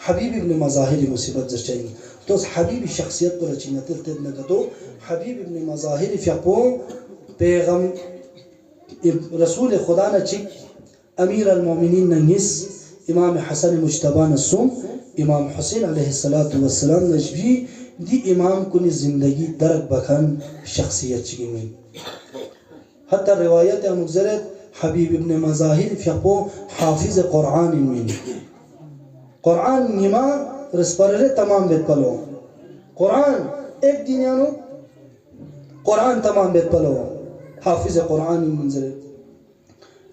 حبيب ابن مظاهر مصيبت زرچين توس حبيب شخصيت پر چینه تل نگدو حبيب ابن مظاهر فيقو پیغم رسول خدا نه چی امیر المؤمنین ننگس امام حسن مجتبی نسوم امام حسین علیه السلام نجبی دی امام کنی زندگی درک بکن شخصیت چی من حتی روایت مگذرت حبيب ابن مظاهر فيقو حافظ قرآن من قرآن نما رسپرره تمام بیت پلو قرآن ایک دینیانو قرآن تمام بیت پلو حافظ قرآن منزل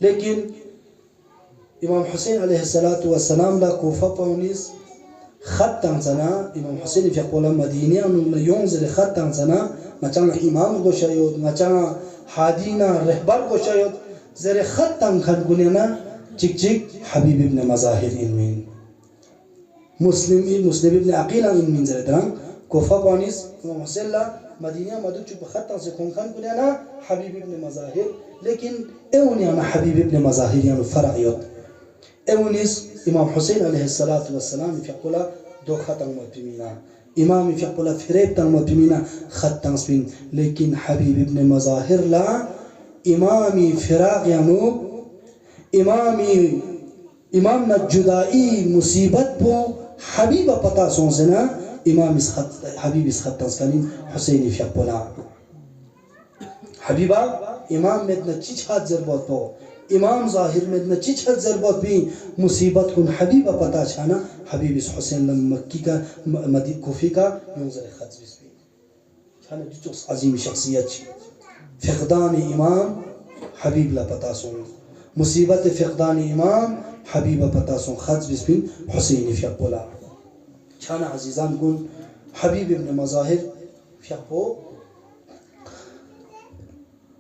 لیکن امام حسین علیه السلام لا کوفه پاونیز خط تنزنا امام حسین في قول مدينة أنه ينزل خط تنزنا ما كان إمام غشايود ما كان حادينا رهبر غشايود زر خط تنخن قلنا تك حبيب ابن مظاهر من مسلم ابن عقيل من زر دران كوفة بانيس امام حسين لا مدينة مدو چوب خط تنزكون خن قلنا حبيب ابن مظاهر لكن اوني أنا حبيب ابن مظاهر يعني فرع يود اونيس امام حسين عليه السلام في قولا دو خطن مدمينا امام في قولا فريب تن مدمينا خطن سبين لكن حبيب ابن مظاهر لا امامي فراق يانو امام الجدائي مصيبت بو حبيب پتا سونزنا امام حبيب خطن سكانين حسين في قولا حبيبا امام مدنا چيچ حد زربات بو امام ظاهر مدنا چيچ حد زربات بي مصيبت كن حبيبا پتا چانا حبيب حسين لما مكي کا مدينة كوفي کا ينزل خط بي كان جوس عظيم شخصيات فقدان امام حبيب لا پتا سون مصيبت فقدان امام حبيبا پتا سون خط بي حسين في قولا كان عزيزان كن حبيب ابن مظاهر في قو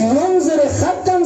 ينظر خطا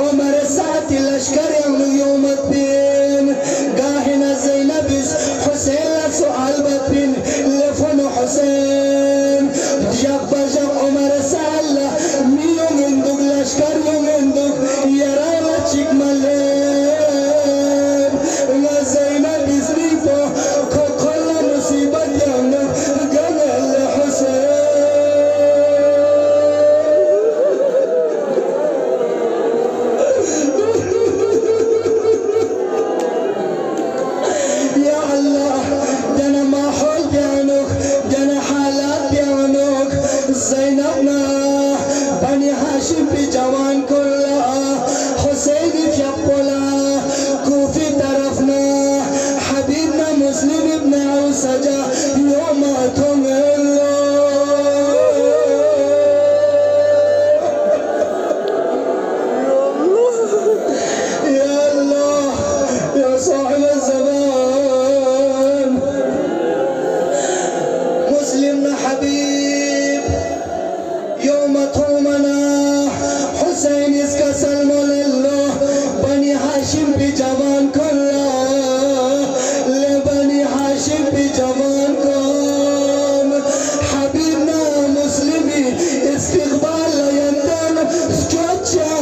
عمر ساعتی لشکر یومت بین گاهن زینبیس حسین لسؤال بطبین لفن حسین جاق بجاق عمر سالا میون اندوک لشکر یون اندوک یرالا چیک ملین زینبیس نیتو کل مصیبت یونو گنل حسین زینبنا بنی هاشم پی جوان کلا حسینی فیقلا کوفی طرفنا حبیبنا مسلم ابن عوسجا یوماتم یا الله یا صاحب الزمان مسلمنا حبیب يوم طومنا حسين يسكسل الله بني هاشم بجوان كله لبني هاشم بجوان كم حبيبنا مسلمي استقبال يندن سكتشا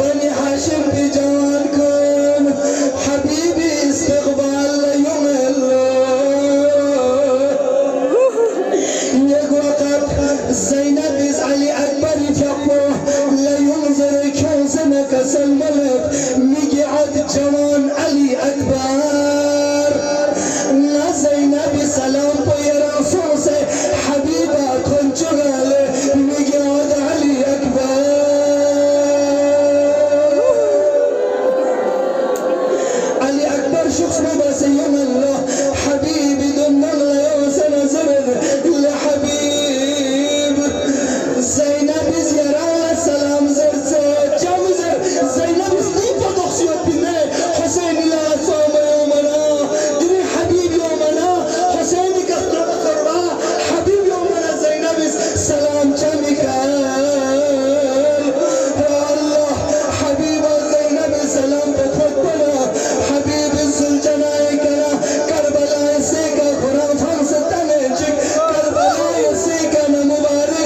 بني هاشم بجوان كم حبيبي استقبال زينب علي أكبر فقه لا ينظر كوزنك سلملك مقعد جوان علي أكبر لا زينب سلام يا رسول حبيبة كنت غالي مقعد علي أكبر علي أكبر شخص بس يوم الله حبيبي دون الله يوسن زرد لحبيب زینب زیرا سلام زرزه جامزه زینب استیفا دخشیت بینه حسین لا صوم یومنا دنی حبیب یومنا حسین کسر بخربا حبیب یومنا زینب سلام چمیکل الله حبیب زینب سلام بخطبنا حبیب زلجنائی کنا کربلای سیکا قرآن فرس تنجک کربلای سیکا نمبارگی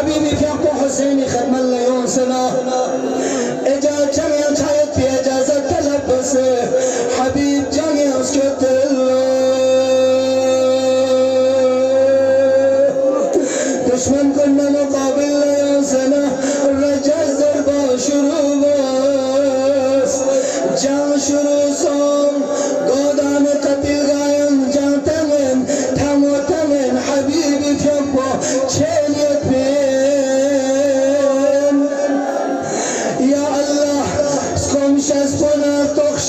حبيبي في أبو حسيني ختم الله يوصنا إجازة جميع شايد في إجازة تلبس حبيب جميع اسكت دشمن كنا مقابل لا يوصنا الرجال ضربة شروع بس جان شروع صوم قدام قتل غايم جان تمن تمو تمن حبيبي في أبو شيليت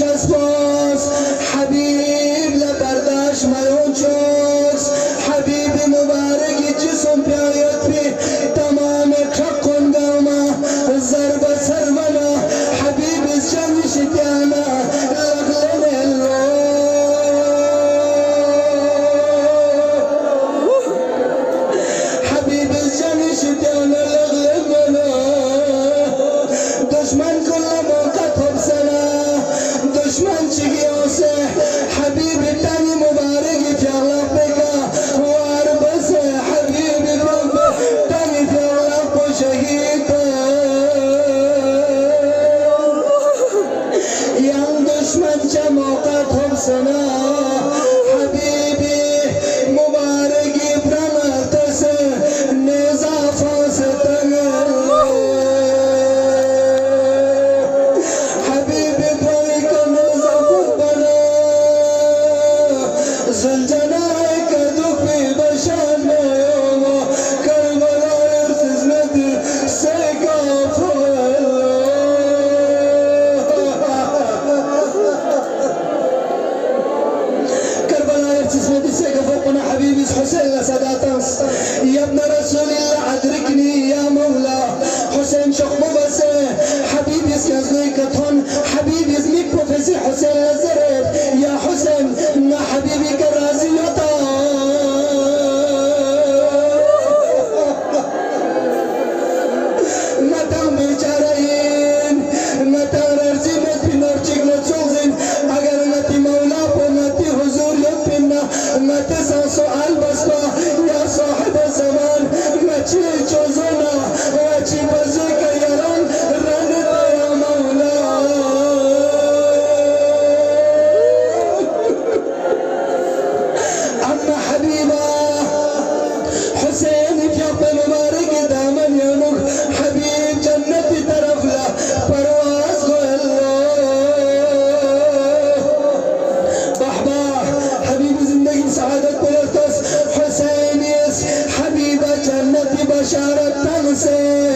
شسپاس حبیب لبرداشت میون چوکس حبیب مبارکی جسم پیایت پی تمام چکن گاما ضرب سرمنا حبیب جمش دیانا لغلن الله حبیب جمش دیانا لغلن دشمن کل موقع خب سنا دشمن چگی حبيبي حسين لساداتنس يا ابن رسول الله أدركني يا مولا حسين شخمو بس حبيبي سيزوي كتون حبيبي اسمي بروفيسي حسين لزرت يا حسين ما حبيبي كرازي يطا متى بيجارين متى رزي متى نرجيك نتشوزين أجر متى مولا ومتى حضور يبينا متى سؤال بس يا صاحب الزمان متى جوزنا متى بزيك يران رندا يا مولا أما حبيبا حسين في أقبل مبارك دامن ينوك حبيب جنتي طرف لا پرواز کو الله بحبا حبيب زندگی سعادت بلرتس حسين يس حبيب جنتي بشارت تنسي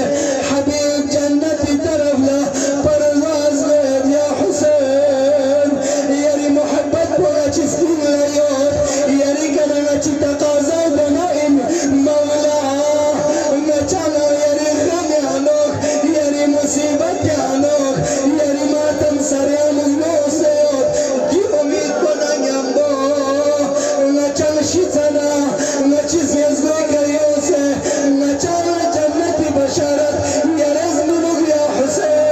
حبيب جنتي طرف لا پرواز کو يا حسين يري محبت بولا چسکین لیوت يري کننا چی تقاضا بنائن مولا نچانا يري غم عنوك يري مصيبت عنوك يري ماتم سريان نوسيوت دي امید کنن يمبو نچان شیطانا نچیز يزگوی کریوسه نچانا جنتی بشارت يرز منوك يا حسين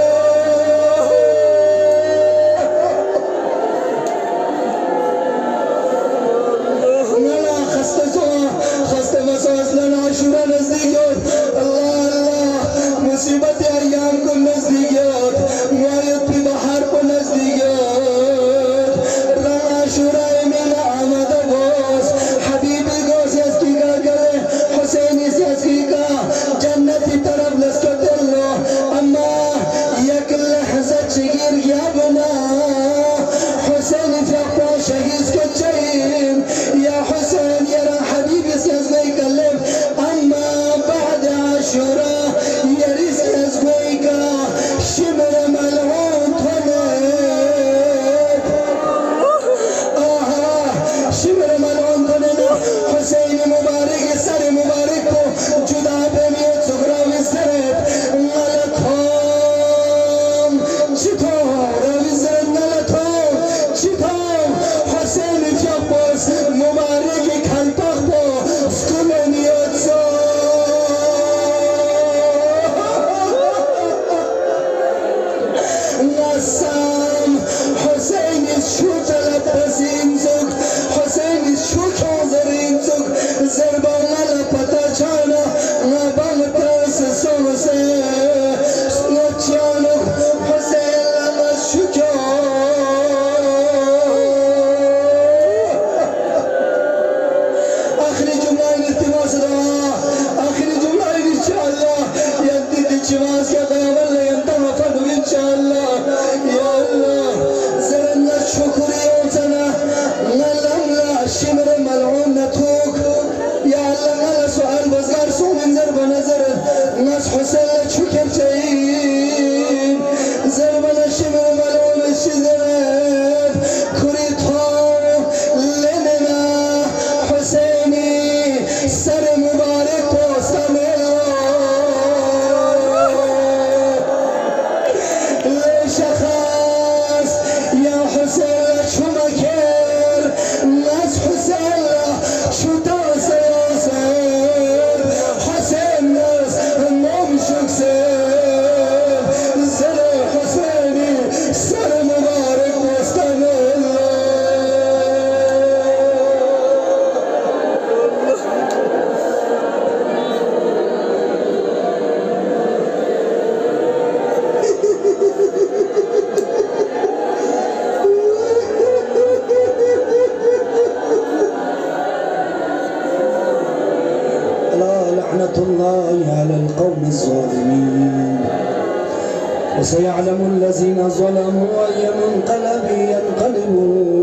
نلا خسته مساس لنا عشورا نزدیکیات الله الله مصیبت ایام کو نزدیکیات موایت پی بحر کو نزدیکیات رنگ عشورا میلا آمده گوز حبیبی گوز یسکی کا کرے حسینی یسکی کا جنتی طرف لسکت اللہ اما یک لحظه چگیر یا بنا حسين في أقوى شهيز كتشين يا حسين يرى حبيبي سيزوي كلم أما بعد عاشوراء يريس يزويك شمر ملعون تنك شمر ملعون تنك حسين مبارك سر مبارك جدا بميت سكرا وزرت غلطهم چطور وزرت غلطهم چطور حسين في أقوس مبارك كان تخبو سكولن يتسو نسام حسين شو تلبسين زوك حسين شو كوزرين زوك زربان لپتا چانا نبان تاس سوسه نچانو حسين لما شو آخر جمله التماس دعا آخر جمله إن شاء الله يدي التماس يا قيامة لا ينتهى فنو إن شاء الله يا الله زرنا الشكر يوتنا نلم لا شمر ملعون نتوك يا الله نلا سؤال بزغار سو من زرب نظر ناس حسين شكر جايين زربنا شمر ملعون الشزرب كريتو لننا حسيني سر مبارك وسمي ليش خاص يا حسين شو مكر ناس حسين شو توسير حسين ناس النوم شكسر سر حسيني سر مبارك وسمي لا لعنة الله على القوم الظالمين وسيعلم الذين ظلموا أي منقلب ينقلبون